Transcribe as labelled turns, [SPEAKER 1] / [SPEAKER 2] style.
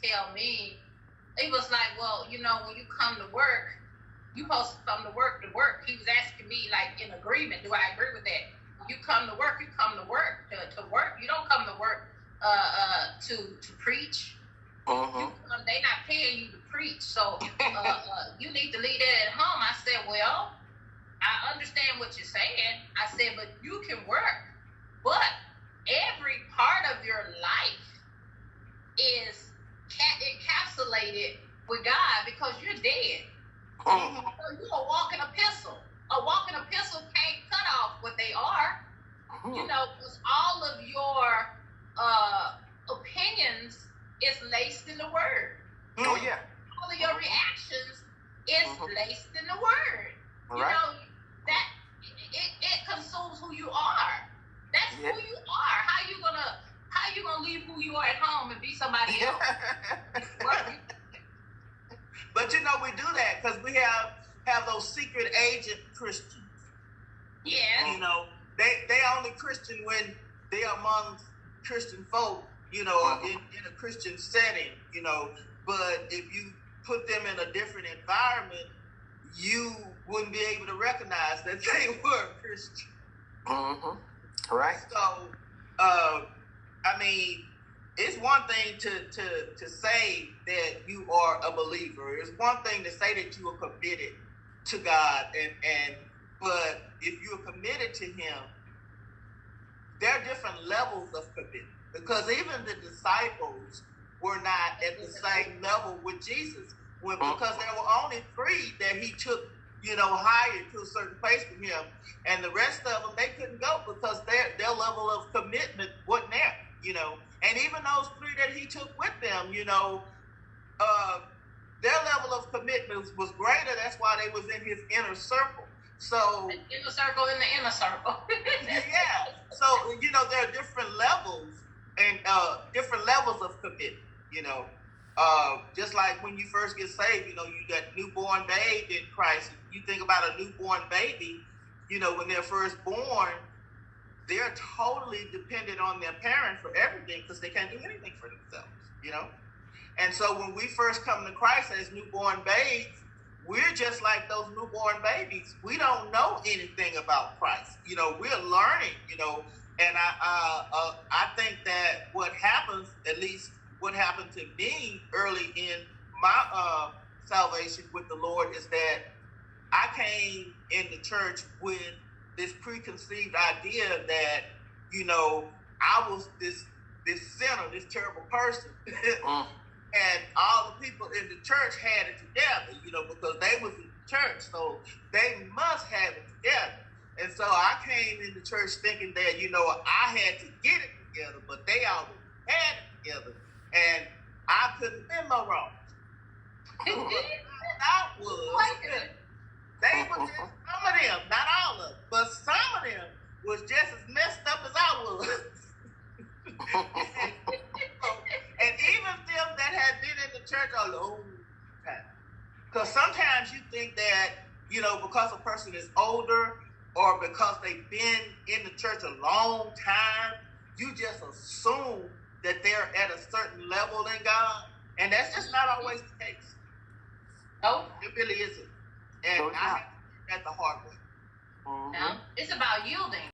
[SPEAKER 1] tell me, he was like, well, you know, when you come to work, you supposed to come to work. He was asking me, like, in agreement, do I agree with that? You come to work, to work. You don't come to work to preach.
[SPEAKER 2] Uh-huh.
[SPEAKER 1] They not paying you to preach, so you need to leave that at home. I said, well, I understand what you're saying. I said, but you can work, but every part of your life is encapsulated with God because you're dead.
[SPEAKER 2] Uh-huh.
[SPEAKER 1] So you're a walking epistle. A walking epistle can't cut off what they are.
[SPEAKER 2] Uh-huh.
[SPEAKER 1] You know, because all of your opinions is laced in the word.
[SPEAKER 2] Oh, yeah.
[SPEAKER 1] All of your reactions is laced in the word.
[SPEAKER 2] All
[SPEAKER 1] you
[SPEAKER 2] right.
[SPEAKER 1] know, that it consumes who you are. That's who you are. How you gonna leave who you are at home and be somebody else?
[SPEAKER 3] But you know, we do that because we have those secret agent Christians.
[SPEAKER 1] Yeah.
[SPEAKER 3] You know, they only Christian when they're among Christian folk, you know, in a Christian setting, you know. But if you put them in a different environment, you wouldn't be able to recognize that they were Christian.
[SPEAKER 2] Mm-hmm. Right.
[SPEAKER 3] So, I mean, it's one thing to say that you are a believer. It's one thing to say that you are committed to God, but if you're committed to Him, there are different levels of commitment. Because even the disciples were not at the same level with Jesus, because there were only 3 that He took, you know, higher to a certain place with Him, and the rest of them, they couldn't go because their level of commitment wasn't there, you know. And even those 3 that He took with them, you know, their level of commitment was greater. That's why they was in His inner circle. So
[SPEAKER 1] the inner circle in the inner circle.
[SPEAKER 3] yeah. So, you know, there are different levels and different levels of commitment, you know. Just like when you first get saved, you know, you got newborn babe in Christ. You think about a newborn baby, you know, when they're first born, they're totally dependent on their parent for everything because they can't do anything for themselves, you know. And so when we first come to Christ as newborn babes, we're just like those newborn babies. We don't know anything about Christ. You know, we're learning, you know. And I think that what happens, at least what happened to me early in my salvation with the Lord, is that I came in the church with this preconceived idea that, you know, I was this sinner, this terrible person. And all the people in the church had it together, you know, because they was in the church, so they must have it together. And so I came in the church thinking that, you know, I had to get it together, but they already had it together, and I couldn't have been no wrong. That was they were just, some of them, not all of them, but some of them was just as messed up as I was. And even them that had been in the church a long time. Because sometimes you think that, you know, because a person is older or because they've been in the church a long time, you just assume that they're at a certain level in God. And that's just not always the case.
[SPEAKER 1] No.
[SPEAKER 3] It really isn't. And I had to learn that the hard way.
[SPEAKER 1] No. It's about yielding.